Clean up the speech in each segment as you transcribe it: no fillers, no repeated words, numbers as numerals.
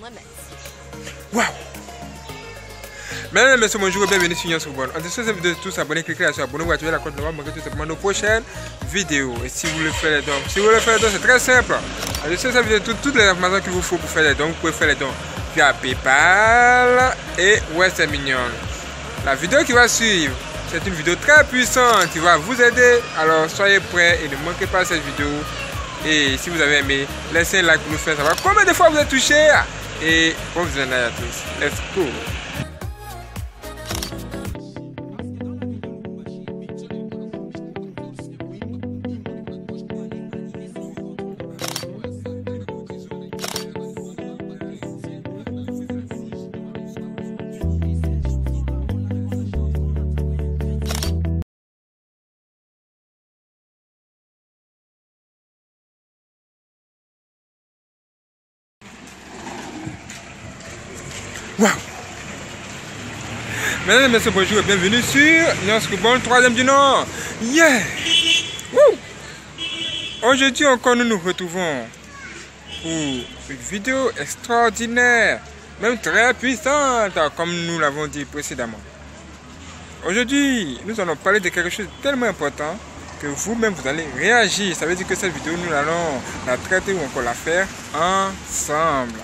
Waouh! Mesdames et messieurs, bonjour et bienvenue sur Nyans Rubon. En dessous de cette vidéo, tous abonnez, cliquez là sur abonner, vous activez la cloche de manquer tout simplement nos prochaines vidéos. Et si vous voulez faire les dons, c'est très simple. En dessous de cette vidéo, toutes les informations qu'il vous faut pour faire les dons, vous pouvez faire les dons via PayPal et Western Union. La vidéo qui va suivre, c'est une vidéo très puissante qui va vous aider. Alors soyez prêts et ne manquez pas cette vidéo. Et si vous avez aimé, laissez un like pour nous faire savoir combien de fois vous êtes touché. Et bon visionnage à tous. Let's go! Waouh! Mesdames et messieurs, bonjour et bienvenue sur Nyans Rubon, 3e du Nord. Yeah! Woo! Aujourd'hui encore nous nous retrouvons pour une vidéo extraordinaire, même très puissante, comme nous l'avons dit précédemment. Aujourd'hui, nous allons parler de quelque chose de tellement important que vous-même vous allez réagir. Ça veut dire que cette vidéo, nous allons la traiter ou encore la faire ensemble.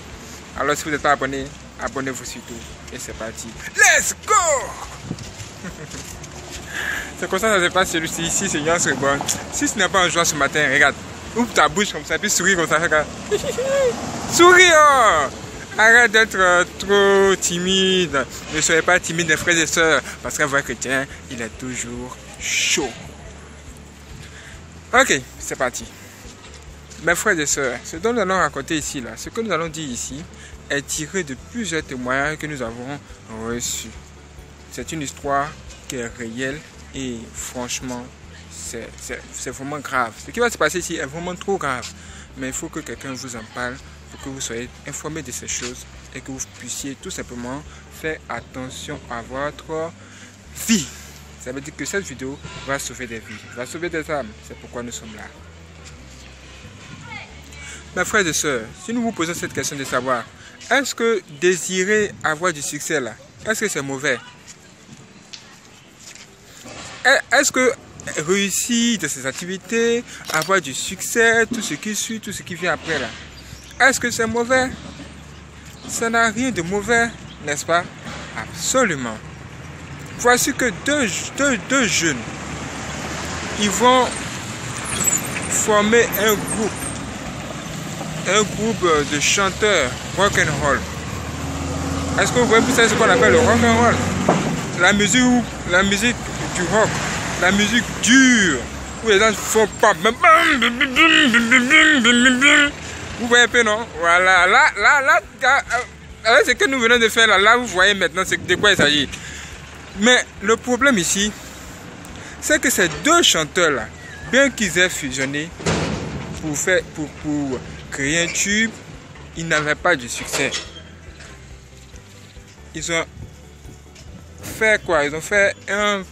Alors si vous n'êtes pas abonné, abonnez-vous surtout et c'est parti. Let's go! C'est comme ça que ça se passe celui-ci. Ici, c'est Nyans Rubon. Si ce n'est pas un jour ce matin, regarde. Ouvre ta bouche comme ça, puis souris comme ça. Regarde. Souris! Oh! Arrête d'être trop timide. Ne soyez pas timide, les frères et sœurs. Parce qu'un vrai chrétien, il est toujours chaud. Ok, c'est parti. Mes frères et sœurs, ce dont nous allons raconter ici, là, ce que nous allons dire ici, est tiré de plusieurs témoignages que nous avons reçus. C'est une histoire qui est réelle et franchement, c'est vraiment grave. Ce qui va se passer ici est vraiment trop grave. Mais il faut que quelqu'un vous en parle pour que vous soyez informés de ces choses et que vous puissiez tout simplement faire attention à votre vie. Ça veut dire que cette vidéo va sauver des vies, va sauver des âmes. C'est pourquoi nous sommes là. Mes frères et sœurs, si nous vous posons cette question de savoir, est-ce que désirer avoir du succès là, est-ce que c'est mauvais? Est-ce que réussir de ses activités, avoir du succès, tout ce qui suit, tout ce qui vient après là, est-ce que c'est mauvais? Ça n'a rien de mauvais, n'est-ce pas? Absolument. Voici que deux jeunes, ils vont former un groupe de chanteurs rock and roll. Est-ce que vous voyez ce qu'on appelle le rock and roll? La musique du rock, la musique dure, où les gens font pas. Vous voyez un peu, non? Voilà, là, ce que nous venons de faire là, vous voyez maintenant de quoi il s'agit. Mais le problème ici, c'est que ces deux chanteurs là, bien qu'ils aient fusionné pour créer un tube, ils n'avaient pas de succès. Ils ont fait quoi? Ils ont fait un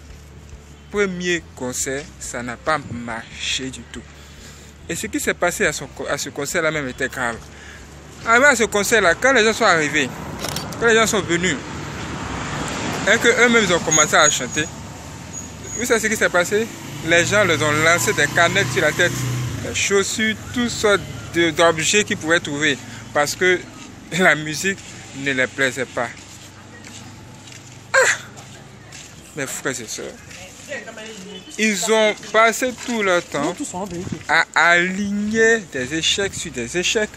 premier concert, ça n'a pas marché du tout. Et ce qui s'est passé à ce concert là même était grave. Arrivé à ce concert là, quand les gens sont arrivés, quand les gens sont venus, et qu'eux-mêmes ils ont commencé à chanter, vous savez ce qui s'est passé? Les gens leur ont lancé des canettes sur la tête, des chaussures, toutes sortes d'objets qu'ils pouvaient trouver, parce que la musique ne les plaisait pas. Mes frères et sœurs, ils ont passé tout leur temps à aligner des échecs sur des échecs,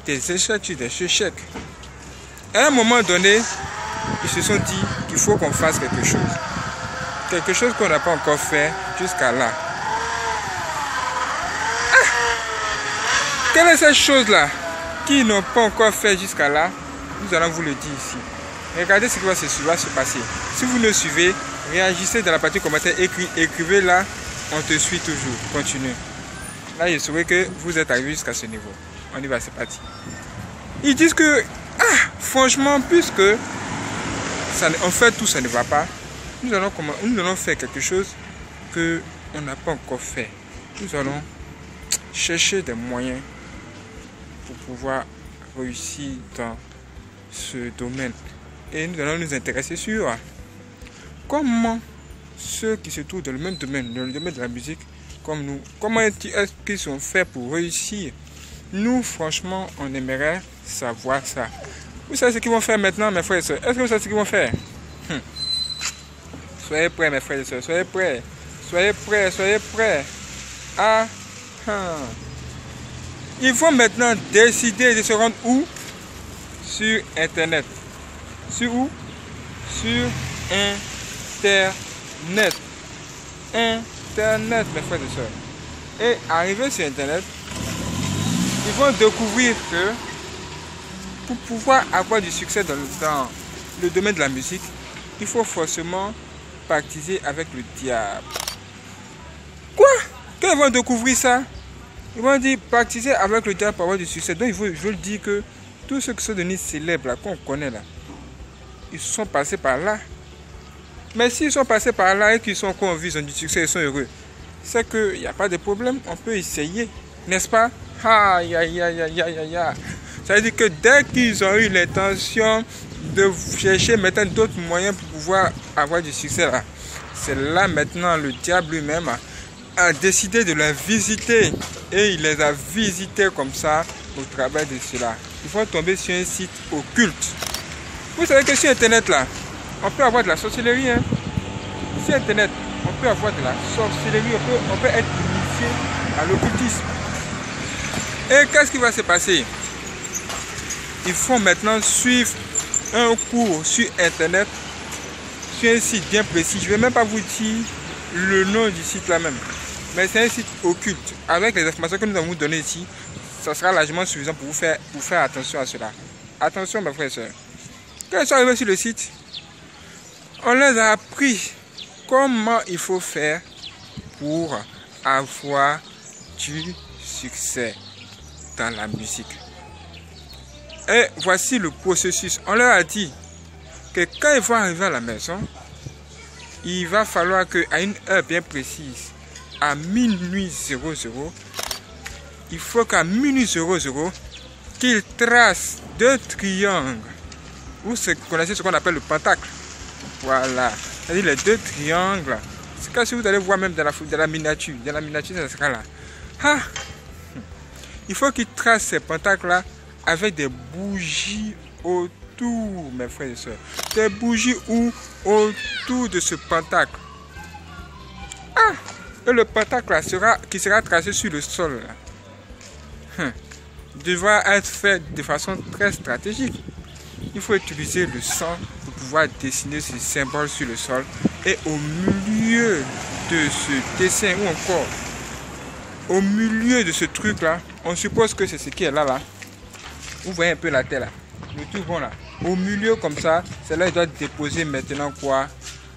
des échecs sur des échecs. À un moment donné, ils se sont dit qu'il faut qu'on fasse quelque chose qu'on n'a pas encore fait jusqu'à là. Quelle est cette chose-là qu'ils n'ont pas encore fait jusqu'à là? Nous allons vous le dire ici. Regardez ce qui va se passer. Si vous le suivez, réagissez dans la partie commentaire, écrivez là, on te suit toujours. Continue. Là, je saurais que vous êtes arrivé jusqu'à ce niveau. On y va, c'est parti. Ils disent que, franchement, puisque en fait tout ça ne va pas, nous allons faire quelque chose que on n'a pas encore fait. Nous allons chercher des moyens pour pouvoir réussir dans ce domaine. Et nous allons nous intéresser sur comment ceux qui se trouvent dans le même domaine, dans le domaine de la musique, comme nous, comment est-ce qu'ils sont faits pour réussir. Nous, franchement, on aimerait savoir ça. Vous savez ce qu'ils vont faire maintenant, mes frères et sœurs? Est-ce que vous savez ce qu'ils vont faire? Soyez prêts, mes frères et sœurs, soyez prêts. Soyez prêts, soyez prêts. Ils vont maintenant décider de se rendre où? Sur Internet. Sur où? Sur Internet. Internet, mes frères et sœurs. Et arrivé sur Internet, ils vont découvrir que pour pouvoir avoir du succès dans le domaine de la musique, il faut forcément pactiser avec le diable. Quoi? Quand ils vont découvrir ça, ils vont dire pactiser avec le diable pour avoir du succès. Donc je veux dire que tous ceux qui sont devenus célèbres, là, qu'on connaît là, ils sont passés par là. Mais s'ils sont passés par là et qu'ils sont convaincus, ils ont du succès, ils sont heureux, c'est qu'il n'y a pas de problème, on peut essayer, n'est-ce pas? Aïe, aïe, aïe, aïe, aïe, aïe. Ça veut dire que dès qu'ils ont eu l'intention de chercher maintenant d'autres moyens pour pouvoir avoir du succès là, c'est là maintenant le diable lui-même a décidé de les visiter. Et il les a visités comme ça au travers de cela. Ils vont tomber sur un site occulte. Vous savez que sur Internet là, on peut avoir de la sorcellerie. Hein? Sur Internet, on peut avoir de la sorcellerie, on peut être initié à l'occultisme. Et qu'est-ce qui va se passer? Il faut maintenant suivre un cours sur Internet, sur un site bien précis. Je ne vais même pas vous dire le nom du site là même. Mais c'est un site occulte. Avec les informations que nous allons vous donner ici, ça sera largement suffisant pour vous faire attention à cela. Attention mes frères et sœurs. Quand ils sont arrivés sur le site, on les a appris comment il faut faire pour avoir du succès dans la musique. Et voici le processus. On leur a dit que quand ils vont arriver à la maison, il va falloir qu'à une heure bien précise, à minuit 00, il faut qu'à minuit 00, qu'ils tracent 2 triangles. Vous connaissez ce qu'on appelle le pentacle. Voilà. C'est-à-dire les 2 triangles. C'est comme si vous allez voir même dans la miniature. Dans la miniature, ça sera là. Il faut qu'ils tracent ces pentacles-là avec des bougies autour, mes frères et sœurs. Des bougies autour de ce pentacle. Et le pentacle là qui sera tracé sur le sol là, devra être fait de façon très stratégique. Il faut utiliser le sang pour pouvoir dessiner ces symboles sur le sol. Et au milieu de ce dessin, ou encore au milieu de ce truc là, on suppose que c'est ce qui est là. Vous voyez un peu la terre là, le tout bon là. Au milieu comme ça, c'est là qu'ils doivent déposer maintenant quoi?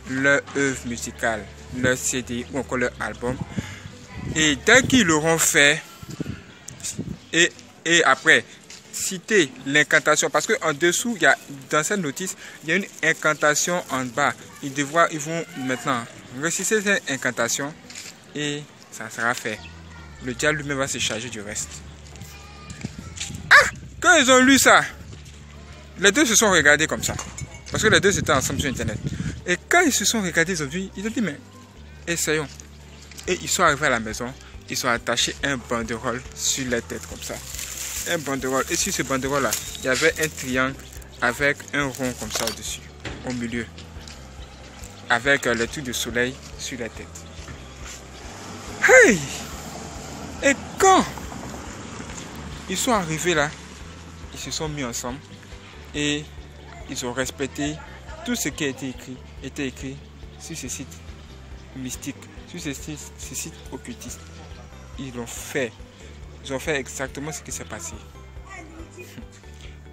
Leur œuvre musicale, leur CD ou encore leur album. Et dès qu'ils l'auront fait, et après, citer l'incantation, parce qu'en dessous, il y a, dans cette notice, il y a une incantation en bas. Ils vont maintenant réciter cette incantation et ça sera fait. Le diable lui-même va se charger du reste. Quand ils ont lu ça, les deux se sont regardés comme ça. Parce que les deux étaient ensemble sur Internet. Et quand ils se sont regardés, ils ont dit, mais essayons. Et ils sont arrivés à la maison, ils ont attaché un banderole sur la tête comme ça. Un banderole. Et sur ce banderole-là, il y avait un triangle avec un rond comme ça au-dessus, au milieu. Avec le truc de soleil sur la tête. Hey! Et quand ils sont arrivés là, ils se sont mis ensemble et ils ont respecté tout ce qui a été écrit sur ce site mystique, sur ce site occultiste. Ils l'ont fait. Ils ont fait exactement ce qui s'est passé.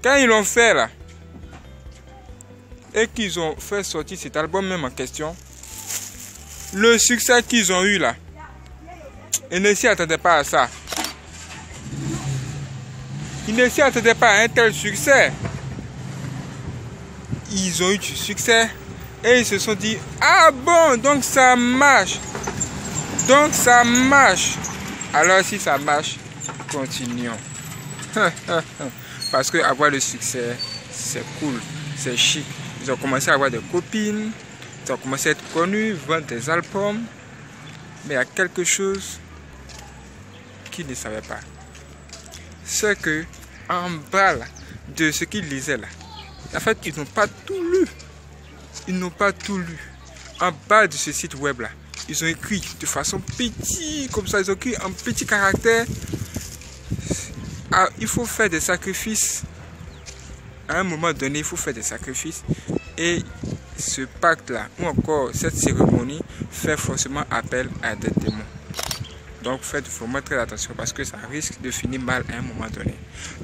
Quand ils l'ont fait là, et qu'ils ont fait sortir cet album même en question, le succès qu'ils ont eu là, ils ne s'y attendaient pas à ça. Ils ne s'y attendaient pas à un tel succès. Ils ont eu du succès et ils se sont dit, ah bon, donc ça marche. Donc ça marche. Alors si ça marche, continuons. Parce que avoir le succès, c'est cool, c'est chic. Ils ont commencé à avoir des copines, ils ont commencé à être connus, vendre des albums. Mais il y a quelque chose qu'ils ne savaient pas. C'est que en bas là, de ce qu'ils lisaient là, en fait, ils n'ont pas tout lu. Ils n'ont pas tout lu. En bas de ce site web là, ils ont écrit de façon petite, comme ça, ils ont écrit en petit caractère. Ah, il faut faire des sacrifices. À un moment donné, il faut faire des sacrifices. Et ce pacte-là, ou encore cette cérémonie, fait forcément appel à des démons. Donc faites vraiment très attention parce que ça risque de finir mal à un moment donné.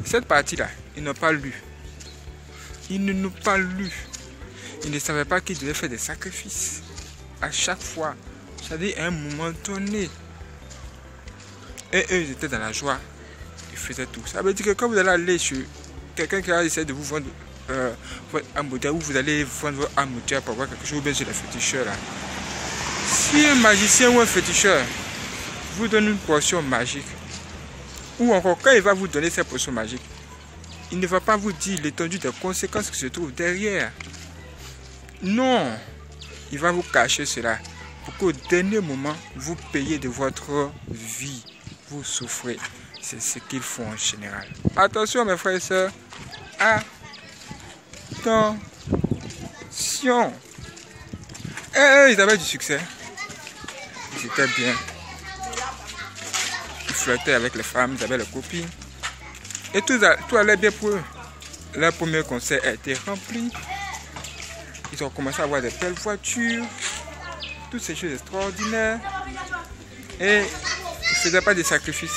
Cette partie-là, ils n'ont pas lu. Ils ne n'ont pas lu. Ils ne savaient pas qu'ils devaient faire des sacrifices. À chaque fois. C'est-à-dire à un moment donné. Et eux, ils étaient dans la joie. Ils faisaient tout. Ça veut dire que quand vous allez aller chez quelqu'un qui va essayer de vous vendre votre âme modèle, ou vous allez vendre votre âme modèle pour avoir quelque chose, ou bien chez les féticheurs là. Si un magicien ou un féticheur vous donne une potion magique, ou encore quand il va vous donner cette potion magique, il ne va pas vous dire l'étendue des conséquences qui se trouvent derrière. Non, il va vous cacher cela pour qu'au dernier moment, vous payez de votre vie. Vous souffrez. C'est ce qu'ils font en général. Attention mes frères et sœurs. Attention. Ils avaient du succès. Ils étaient bien. Ils flottaient avec les femmes, ils avaient leurs copines. Et tout allait bien pour eux. Leur premier concert a été rempli. Ils ont commencé à avoir de belles voitures. Toutes ces choses extraordinaires. Et ils ne faisaient pas de sacrifices.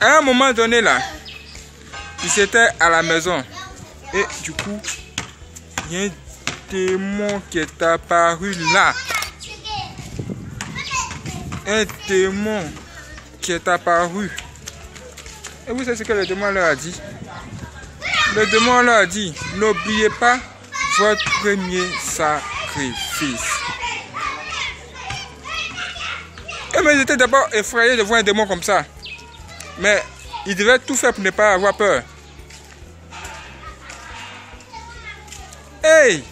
À un moment donné là, ils étaient à la maison. Et du coup, il y a un démon qui est apparu là. Un démon qui est apparu. Et vous savez ce que le démon leur a dit? Le démon leur a dit, n'oubliez pas votre premier sacrifice. Et mais ils étaient d'abord effrayés de voir un démon comme ça. Mais ils devaient tout faire pour ne pas avoir peur. Hey!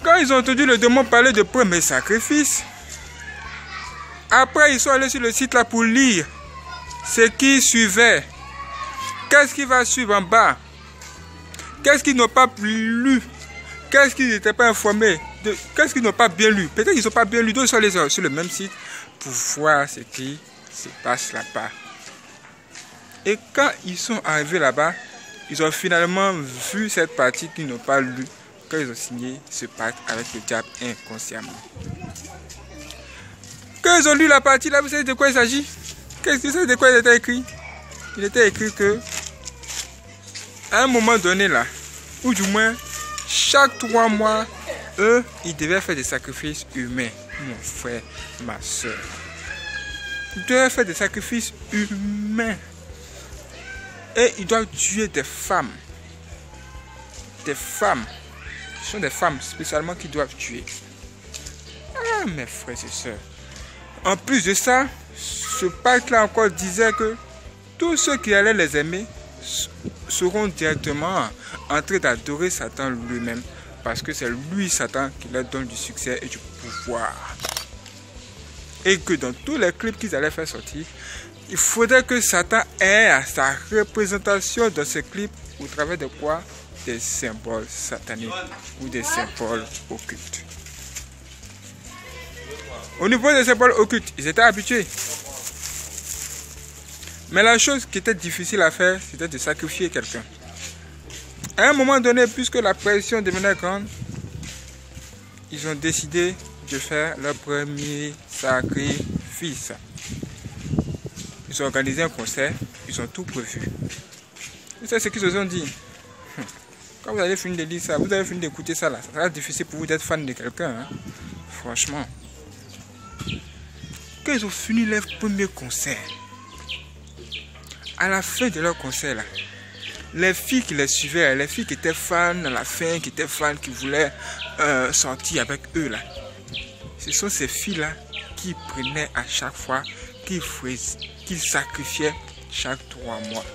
Quand ils ont entendu le démon parler de premier sacrifice, après ils sont allés sur le site là pour lire ce qui suivait. Qu'est-ce qui va suivre en bas? Qu'est-ce qu'ils n'ont pas lu? Qu'est-ce qu'ils n'étaient pas informés? Qu'est-ce qu'ils n'ont pas bien lu? Peut-être qu'ils n'ont pas bien lu. Donc ils sont allés sur le même site pour voir ce qui se passe là-bas. Et quand ils sont arrivés là-bas, ils ont finalement vu cette partie qu'ils n'ont pas lue quand ils ont signé ce pacte avec le diable inconsciemment. Quand ils ont lu la partie là, vous savez de quoi il s'agit? Qu'est-ce que c'est de quoi il était écrit? Il était écrit que à un moment donné là, ou du moins chaque 3 mois, eux, ils devaient faire des sacrifices humains. Mon frère, ma soeur. Ils devaient faire des sacrifices humains. Et ils doivent tuer des femmes. Des femmes. Ce sont des femmes spécialement qui doivent tuer. Ah, mes frères et sœurs. En plus de ça, ce pacte-là encore disait que tous ceux qui allaient les aimer seront directement en train d'adorer Satan lui-même. Parce que c'est lui, Satan, qui leur donne du succès et du pouvoir. Et que dans tous les clips qu'ils allaient faire sortir, il faudrait que Satan ait à sa représentation dans ce clip au travers de quoi? Des symboles sataniques ou des symboles occultes. Au niveau des symboles occultes, ils étaient habitués. Mais la chose qui était difficile à faire, c'était de sacrifier quelqu'un. À un moment donné, puisque la pression devenait grande, ils ont décidé de faire leur premier sacrifice. Ils ont organisé un concert, ils ont tout prévu. Vous savez ce qu'ils se sont dit? Quand vous avez fini de lire ça, vous avez fini d'écouter ça là, ça sera difficile pour vous d'être fan de quelqu'un. Hein? Franchement. Quand ils ont fini leur premier concert, à la fin de leur concert là, les filles qui les suivaient, les filles qui étaient fans à la fin, qui étaient fans, qui voulaient sortir avec eux là, ce sont ces filles là qui prenaient à chaque fois, qui sacrifiaient chaque 3 mois.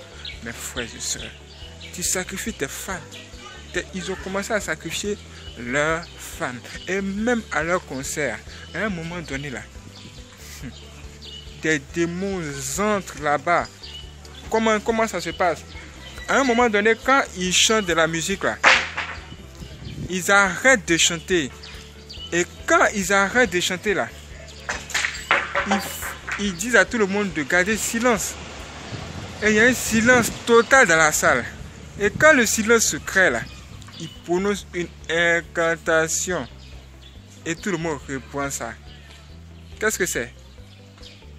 Mes frères et sœurs, tu sacrifies tes fans. Ils ont commencé à sacrifier leurs fans. Et même à leur concert, à un moment donné là, des démons entrent là-bas. Comment ça se passe? À un moment donné, quand ils chantent de la musique là, ils arrêtent de chanter. Et quand ils arrêtent de chanter là, ils disent à tout le monde de garder silence. Et il y a un silence total dans la salle. Et quand le silence se crée là, ils prononcent une incantation. Et tout le monde répond ça. Qu'est-ce que c'est?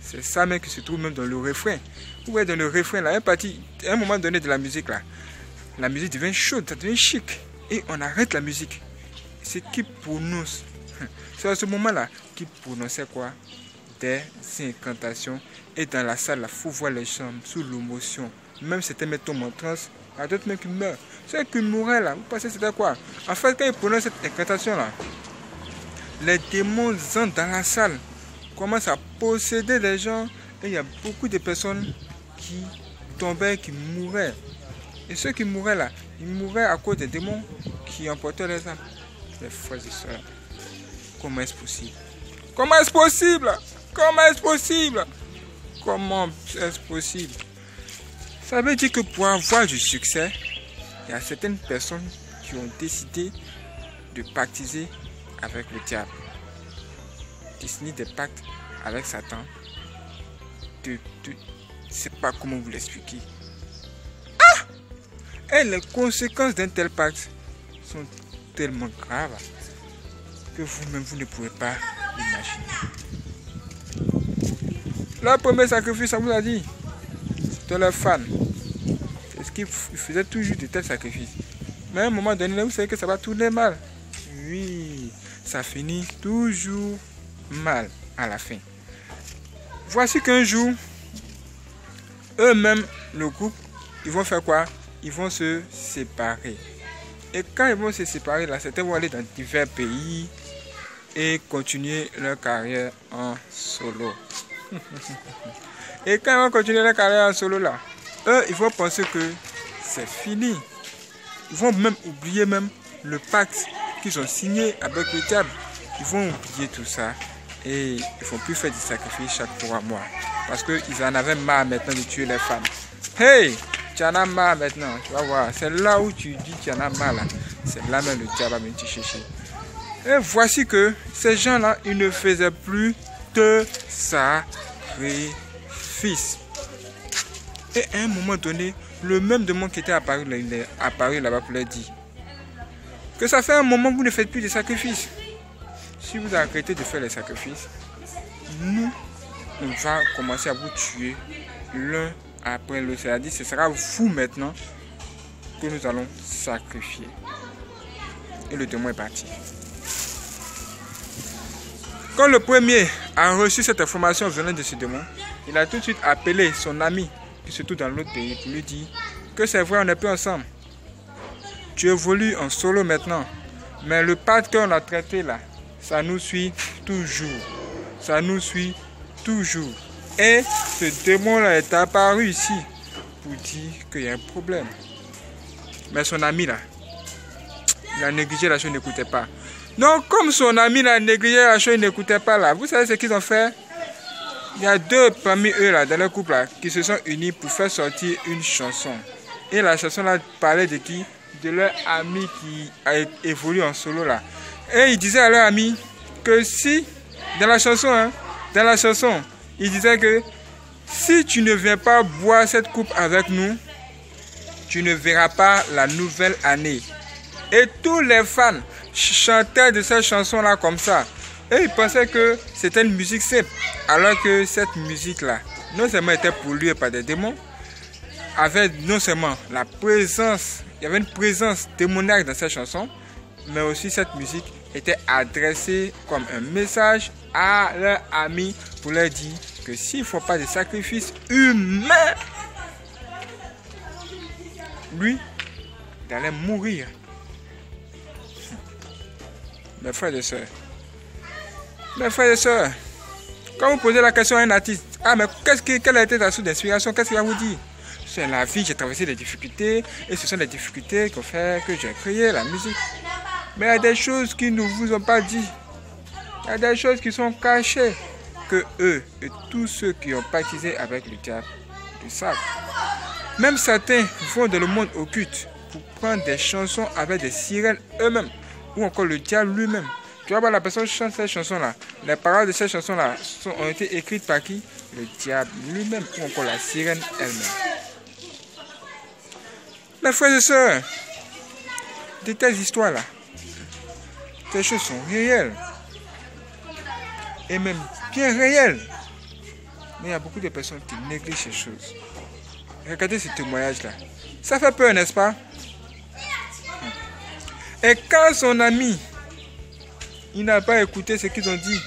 C'est ça même qui se trouve même dans le refrain. Vous voyez dans le refrain là, à un moment donné de la musique là, la musique devient chaude, ça devient chic. Et on arrête la musique. C'est qui prononce. C'est à ce moment-là qu'il prononçait quoi? Des incantations. Et dans la salle, il faut voir les gens sous l'émotion. Même c'était mettons en transe, il y a d'autres mecs qui meurent. Ceux qui mouraient là, vous pensez c'était quoi? En fait, quand ils prononçent cette incantation là, les démons entrent dans la salle, commencent à posséder les gens. Et il y a beaucoup de personnes qui tombaient, qui mouraient. Et ceux qui mouraient là, ils mouraient à cause des démons qui emportaient les âmes. Les frères et sœurs, comment est-ce possible? Comment est-ce possible? Comment est-ce possible? Comment est-ce possible? Ça veut dire que pour avoir du succès, il y a certaines personnes qui ont décidé de pactiser avec le diable, de signer des pactes avec Satan. Je ne sais pas comment vous l'expliquer. Et les conséquences d'un tel pacte sont tellement graves que vous-même vous ne pouvez pas imaginer. Le premier sacrifice, ça vous a dit, c'était leurs fans. Est-ce qu'ils faisaient toujours de tels sacrifices? Mais à un moment donné, vous savez que ça va tourner mal. Oui, ça finit toujours mal à la fin. Voici qu'un jour, eux-mêmes, le groupe, ils vont faire quoi? Ils vont se séparer. Et quand ils vont se séparer, là, certains vont aller dans divers pays et continuer leur carrière en solo. Et quand ils vont continuer leur carrière en solo, là, eux, ils vont penser que c'est fini. Ils vont même oublier même le pacte qu'ils ont signé avec le diable. Ils vont oublier tout ça et ils ne vont plus faire du sacrifice chaque mois. Parce qu'ils en avaient marre maintenant de tuer les femmes. Hey! Tu en as marre maintenant, tu vas voir. C'est là où tu dis que tu en as marre là. C'est là même le diable va venir te chercher. Et voici que ces gens-là, ils ne faisaient plus de sacrifice. Et à un moment donné, le même démon qui était apparu là, il est apparu là-bas pour leur dire que ça fait un moment que vous ne faites plus de sacrifices. Si vous arrêtez de faire les sacrifices, nous, on va commencer à vous tuer l'un après l'autre. C'est-à-dire ce sera vous maintenant que nous allons sacrifier. Et le démon est parti. Quand le premier a reçu cette information venant de ce démon, il a tout de suite appelé son ami qui se trouve dans l'autre pays pour lui dire que c'est vrai, on n'est plus ensemble. Tu évolues en solo maintenant. Mais le pacte qu'on a traité là, ça nous suit toujours. Ça nous suit toujours. Et ce démon-là est apparu ici pour dire qu'il y a un problème. Mais son ami là, il a négligé la chose, il n'écoutait pas. Donc comme son ami l'a négligé la chose, il n'écoutait pas là. Vous savez ce qu'ils ont fait? Il y a deux parmi eux là, dans le couple là, qui se sont unis pour faire sortir une chanson. Et la chanson là parlait de qui? De leur ami qui a évolué en solo là. Et il disait à leur ami que si, dans la chanson, il disait que si tu ne viens pas boire cette coupe avec nous, tu ne verras pas la nouvelle année. Et tous les fans chantaient de cette chanson-là comme ça. Et ils pensaient que c'était une musique simple. Alors que cette musique-là, non seulement était polluée par des démons, avait non seulement la présence, il y avait une présence démoniaque dans cette chanson, mais aussi cette musique était adressée comme un message à leurs amis pour leur dire que s'ils ne font pas de sacrifices humains, lui, il allait mourir. Mes frères et sœurs, quand vous posez la question à un artiste, ah mais quelle a été ta source d'inspiration, qu'est-ce qu'il va vous dire? C'est la vie, j'ai traversé des difficultés et ce sont les difficultés qui ont fait que j'ai créé la musique. Mais il y a des choses qui ne vous ont pas dit. Il y a des choses qui sont cachées que eux et tous ceux qui ont pactisé avec le diable le savent. Même certains vont dans le monde occulte pour prendre des chansons avec des sirènes eux-mêmes ou encore le diable lui-même. Tu vas voir, la personne chante ces chansons-là. Les paroles de ces chansons-là ont été écrites par qui? Le diable lui-même ou encore la sirène elle-même. Mes frères et sœurs, de telles histoires-là, ces choses sont réelles. Et même bien réelles. Mais il y a beaucoup de personnes qui négligent ces choses. Regardez ce témoignage-là. Ça fait peur, n'est-ce pas? Et quand son ami, il n'a pas écouté ce qu'ils ont dit,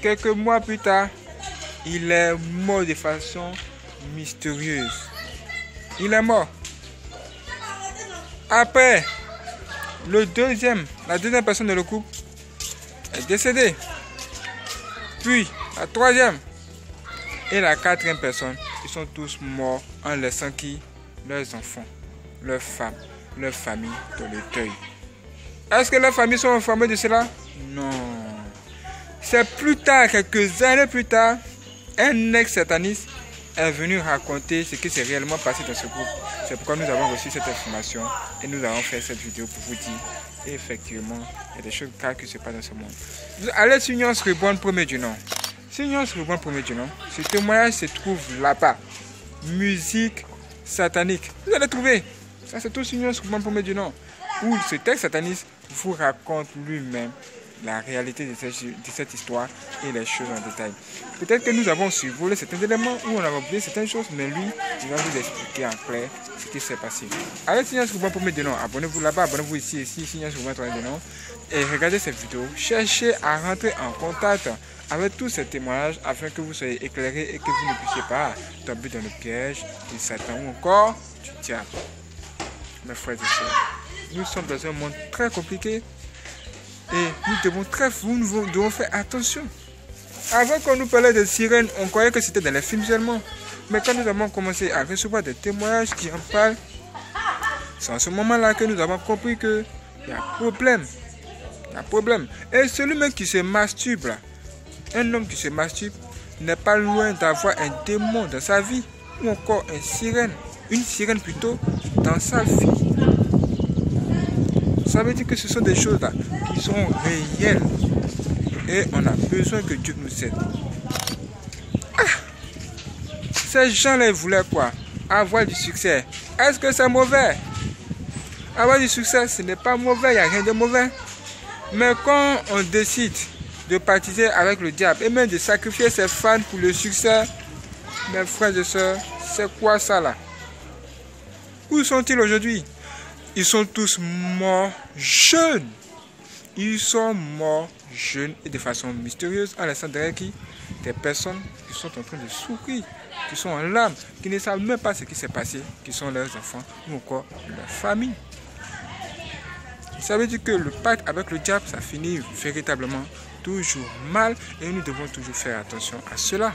quelques mois plus tard, il est mort de façon mystérieuse. Il est mort. Après, la deuxième personne de le couple est décédée. Puis, la troisième et la quatrième personne, ils sont tous morts en laissant qui? Leurs enfants, leurs femmes, leur famille dans le deuil. Est-ce que leurs familles sont informées de cela? Non. C'est plus tard, quelques années plus tard, un ex-sataniste est venu raconter ce qui s'est réellement passé dans ce groupe. C'est pourquoi nous avons reçu cette information et nous avons fait cette vidéo pour vous dire effectivement, il y a des choses graves qui se passent dans ce monde. Vous allez sur Nuance Reborn premier du nom. Sur Nuance Reborn premier du nom, ce témoignage se trouve là-bas. Musique satanique. Vous allez trouver. Ça, c'est tout sur Nuance Reborn premier du nom. Où ce texte sataniste vous raconte lui-même la réalité de cette histoire et les choses en détail. Peut-être que nous avons survolé certains éléments ou on a oublié certaines choses, mais lui, il va vous expliquer en clair ce qui s'est passé. Allez sur Nuance Reborn premier du nom. Abonnez-vous là-bas, abonnez-vous ici, sur Nuance Reborn premier du nom. Et regardez cette vidéo. Cherchez à rentrer en contact avec tous ces témoignages afin que vous soyez éclairés et que vous ne puissiez pas tomber dans le piège de Satan ou encore du diable. Mes frères et sœurs, nous sommes dans un monde très compliqué et nous devons faire attention. Avant qu'on nous parlait de sirènes, on croyait que c'était dans les films seulement. Mais quand nous avons commencé à recevoir des témoignages qui en parlent, c'est en ce moment-là que nous avons compris qu'il y a problème. Il y a problème. Et celui même qui se masturbe, là, un homme qui se masturbe n'est pas loin d'avoir un démon dans sa vie ou encore une sirène plutôt, dans sa vie. Ça veut dire que ce sont des choses là qui sont réelles et on a besoin que Dieu nous aide. Ces gens-là, ils voulaient quoi? Avoir du succès. Est-ce que c'est mauvais? Avoir du succès, ce n'est pas mauvais, il n'y a rien de mauvais. Mais quand on décide de participer avec le diable et même de sacrifier ses fans pour le succès, mes frères et sœurs, c'est quoi ça là? Où sont-ils aujourd'hui? Ils sont tous morts jeunes. Ils sont morts jeunes et de façon mystérieuse en laissant derrière qui? Des personnes qui sont en train de souffrir, qui sont en larmes, qui ne savent même pas ce qui s'est passé, qui sont leurs enfants ou encore leur famille. Ça veut dire que le pacte avec le diable, ça finit véritablement toujours mal et nous devons toujours faire attention à cela.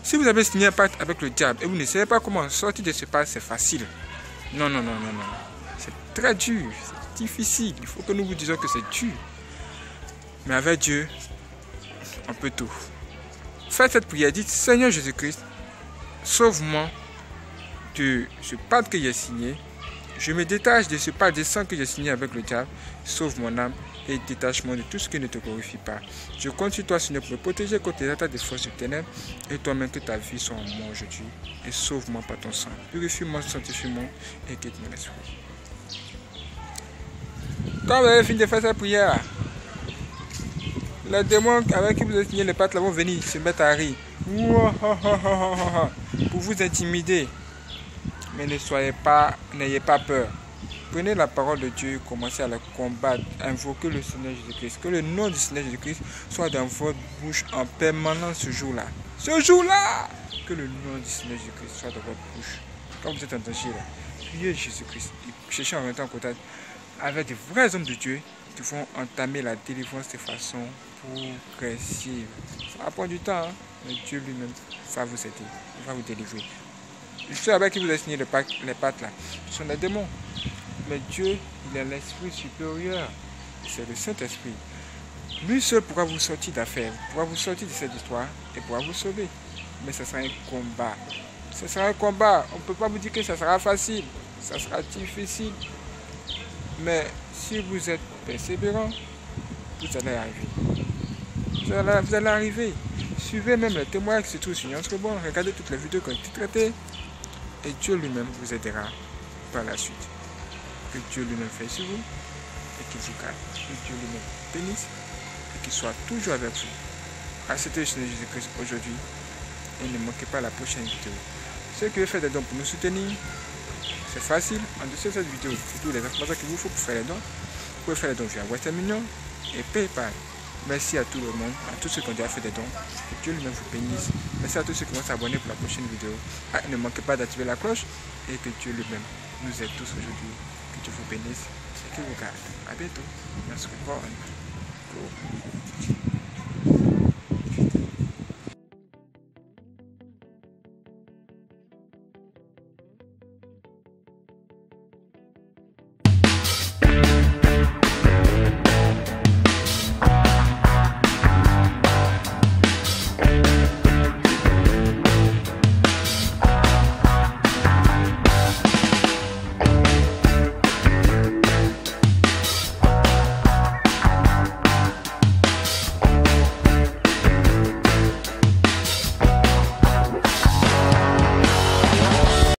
Si vous avez signé un pacte avec le diable et vous ne savez pas comment sortir de ce pacte, c'est facile. Non. C'est très dur, c'est difficile. Il faut que nous vous disions que c'est dur. Mais avec Dieu, on peut tout. Faites cette prière, dites Seigneur Jésus-Christ, sauve-moi de ce pacte que j'ai signé. Je me détache de ce pacte de sang que j'ai signé avec le diable. Sauve mon âme et détachement de tout ce qui ne te glorifie pas. Je compte sur toi, Seigneur, pour me protéger contre les attaques des forces du ténèbres. Et toi-même, que ta vie soit en moi aujourd'hui. Et sauve-moi par ton sang. Purifie-moi, sanctifie-moi et quitte mon esprit. Quand vous avez fini de faire cette prière, les démons avec qui vous avez signé le pacte vont venir se mettre à rire. Pour vous intimider. Mais n'ayez pas peur. Prenez la parole de Dieu, commencez à la combattre, invoquez le Seigneur Jésus-Christ. Que le nom du Seigneur Jésus-Christ soit dans votre bouche en permanence ce jour-là. Ce jour-là! Que le nom du Seigneur Jésus-Christ soit dans votre bouche. Quand vous êtes en danger, priez Jésus-Christ. Cherchez en temps en contact avec des vrais hommes de Dieu qui vont entamer la délivrance de façon progressive. Ça va prendre du temps, mais Dieu lui-même va vous aider. va vous délivrer. Ceux là-bas qui vous a signé les pattes là, ce sont des démons. Mais Dieu, il est l'esprit supérieur. C'est le Saint-Esprit. Lui seul pourra vous sortir d'affaires, pourra vous sortir de cette histoire et pourra vous sauver. Mais ce sera un combat. Ce sera un combat. On ne peut pas vous dire que ça sera facile. Ça sera difficile. Mais si vous êtes persévérant, vous allez arriver. Vous allez arriver. Suivez même les témoignages qui se trouvent sur notre bon. Regardez toutes les vidéos qui ont été traitées. Et Dieu lui-même vous aidera par la suite. Que Dieu lui-même fasse sur vous et qu'il vous garde. Que Dieu lui-même bénisse et qu'il soit toujours avec vous. Acceptez le Seigneur Jésus-Christ aujourd'hui et ne manquez pas la prochaine vidéo. Ceux qui veulent faire des dons pour nous soutenir, c'est facile. En dessous de cette vidéo, c'est toutes les informations qu'il vous faut pour faire les dons. Vous pouvez faire les dons via Western Union et PayPal. Merci à tout le monde, à tous ceux qui ont déjà fait des dons. Que Dieu lui-même vous bénisse. Merci à tous ceux qui vont s'abonner pour la prochaine vidéo. Ne manquez pas d'activer la cloche et que Dieu lui-même nous aide tous aujourd'hui. Que Dieu vous bénisse et qu'il vous garde. A bientôt. Merci.